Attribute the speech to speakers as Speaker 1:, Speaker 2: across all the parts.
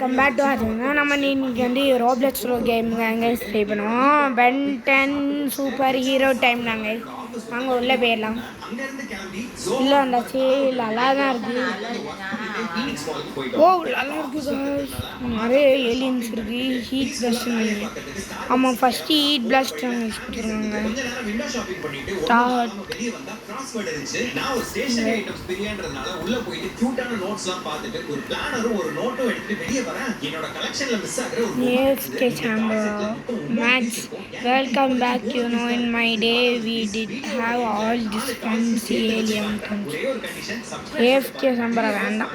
Speaker 1: Compare to அதுனா நம்ம இன்னைக்கு வந்து ரோப்ளெக்ஸ் கேம் நாங்கள் ப்ளே பண்ணுவோம். பென் 10 சூப்பர் ஹீரோ டைம் நாங்கள் உள்ளே போயிடலாம். இல்லை வந்தாச்சு, நல்லா தான் இருக்குது. ஓ நல்லா இருக்குது, நிறைய ஏலியன்ஸ் இருக்குது. ஹீட் பிளாஸ்ட் ஆமாம், ஃபஸ்ட்டு ஹீட் பிளாஸ்ட் கொடுத்துருவாங்க. AFK chamber Max, welcome back. You know, in my day we did have all this fancy alien things. AFK chamber வேண்டாம்,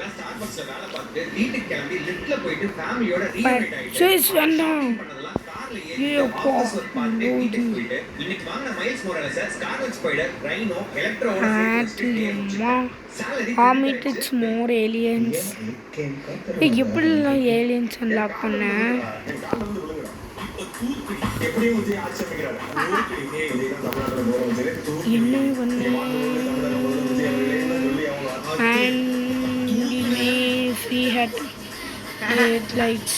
Speaker 1: purchase வேண்டாம். It's more aliens. எப்படிலாம் ஏலியன்ஸ் அன்லாக் பண்ண? என்ன பண்ண? And free headlights.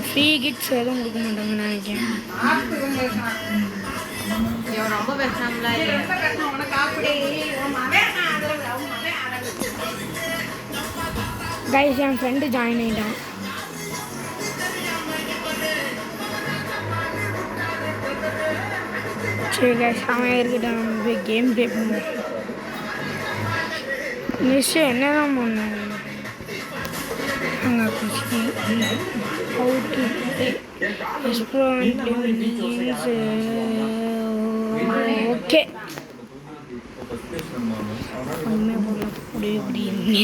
Speaker 1: Free kids எதுவும் கொடுக்க மாட்டாங்கன்னு நினைக்கிறேன். ரொம்ப பேசாமல கைஸ், என் ஃப்ரெண்டு ஜாயின் ஆகிட்டான். சரி கைஸ், அவன் இருக்கட்டும், நம்ம போய் கேம் ப்ளே பண்ணுவோம். நெக்ஸ்ட்டு என்ன தான் பண்ணோம்? அங்கே how to play explore and play minigames. Okay, ஒன்றுமே போடல, இப்படிங்க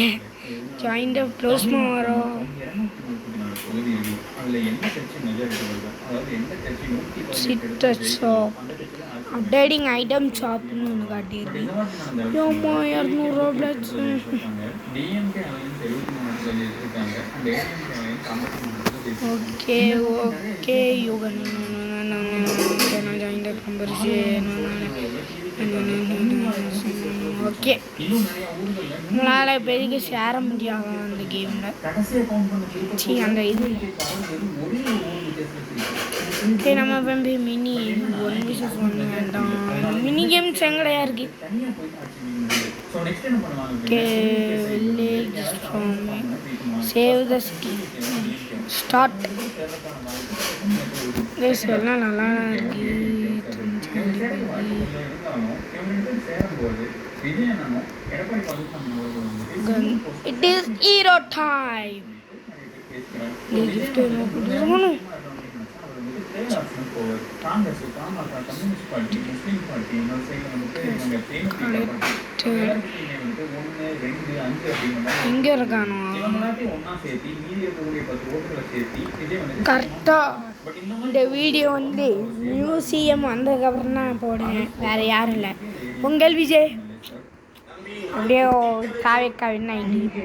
Speaker 1: join the plasma வர sit the shop updating item shop னு ஒன்று காட்டியிருக்கு. யோமா 200 Roblox. Okay, you can join the conversation. Okay, நம்மளால் பெரிய சேர முடியாது அந்த கேமில். அந்த இது ஓகே, நம்ம வந்து மினி 1v1 வேண்டாம், மினி கேம்ஸ் எங்கடையா இருக்கு. Okay, village farming, save the city, start. எல்லாம் நல்லா இருக்கு. It is hero time. எங்க இருக்கானோ கரெக்டா. இந்த வீடியோ வந்து மியூசியம் வந்ததுக்கப்புறம் தான் போடுவேன், வேறு யாரும் இல்லை. பொங்கல் விஜய் அப்படியே காவிக்கா வின் ஆகிட்டு.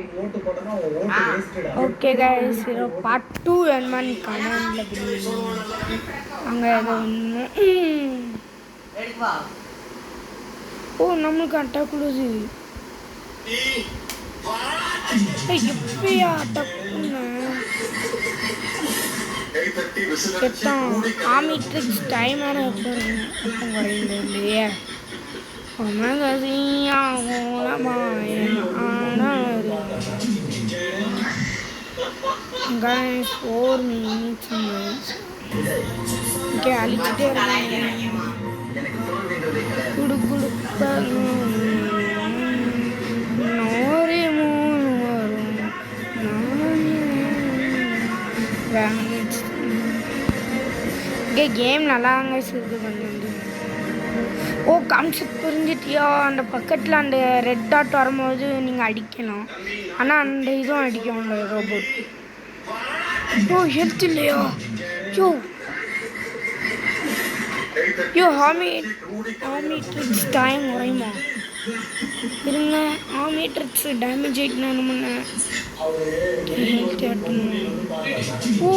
Speaker 1: ஓகே கைஸ், பார்ட் 2 வேணுமான்னு கமெண்ட்ல அங்கே ஓ நம்மளுக்கு அட்டாக் கொடுது. எப்பயா அட்டாக் செத்தான். ஆமிட்ரிக்ஸ் டைம் வேறு எப்போ குறைந்த இல்லையே. Guys, 4 minutes. Okay, அழிச்சிட்டே இருக்காங்க. குடு நோரி 3 வரும். இங்கே கேம் நல்லாங்க இருக்குது. ஓ கான்செப்ட் புரிஞ்சிட்டியா? அந்த பக்கத்தில் அந்த ரெட் டாட் வரும்போது நீங்கள் அடிக்கலாம், ஆனால் அந்த இதுவும் அடிக்கும் அந்த ரோபோட். ஓ ஹெல்த் இல்லையா? யோ ஆமிட்ரிக்ஸ் டைம் குறையுமா? இருங்க, ஆமிட்ரிக்ஸ் டேமேஜ் ஆகிட்டுனா நம்ம ஹெல்த் ஆட்டணும். ஓ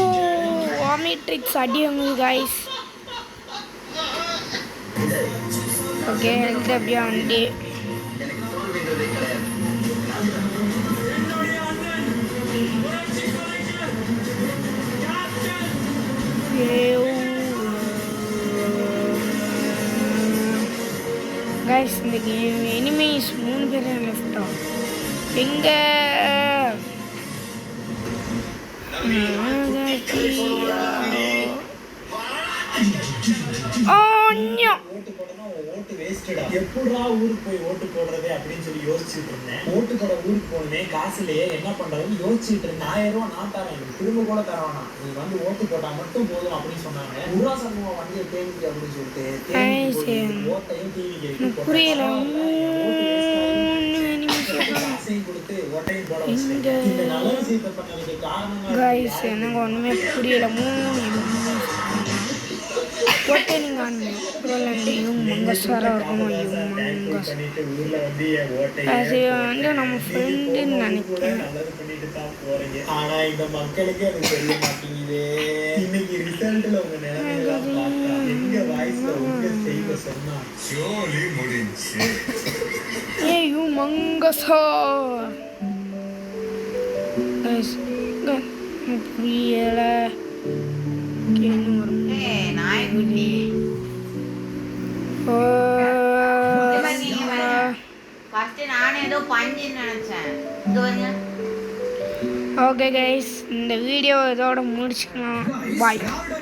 Speaker 1: ஆமிட்ரிக்ஸ் அடி வாங்குது கைஸ். ஓகே, ஹெல்த் அப்படியே வண்டி லெஃப்டா எங்க
Speaker 2: ஓட்டு போட்டனா ஓட்டு வேஸ்டடா. எப்படா ஊருக்கு போய் ஓட்டு போடுறது அப்படின்னு சொல்லி யோசிச்சுட்டு இருந்தேன். ஓட்டு போட ஊருக்கு போனே காசு இல்லையே என்ன பண்றதுன்னு யோசிச்சுட்டு இருந்தேன். 1000 ரூபா நான் தரேன், எனக்கு திரும்ப கூட தரவானா, நீ வந்து ஓட்டு போட்டா மட்டும் போதும் அப்படின்னு சொன்னாங்க. உரா சமூகம் வண்டியை தேவிக்கு அப்படின்னு சொல்லிட்டு ஓட்டையும் டிவி
Speaker 1: புரியல.
Speaker 2: காசையும் கொடுத்து ஓட்டையும் போட வச்சுட்டேன். இந்த நல்ல விஷயத்தை பண்ணதுக்கு காரணமா
Speaker 1: எனக்கு ஒண்ணுமே புரியல. ஓட்டை நீங்க அப்புறம் மங்கஸ்வரா இருக்கணும். அது வந்து நம்ம ஃப்ரெண்டுன்னு நினைக்கிறேன்.
Speaker 2: ஆனா இந்த மக்களுக்கு அது தெரிய மாட்டேங்குது. இன்னைக்கு ரிசல்ட்ல உங்க நிலைமையில பார்த்தா எங்க வாய்ஸ்ல உங்க செய்த சொன்னா ஜோலி முடிஞ்சு.
Speaker 1: ஏய் மங்கசா புரியல. ஓகே கைஸ், இந்த வீடியோ இதோட முடிச்சுக்கலாம். பாய்.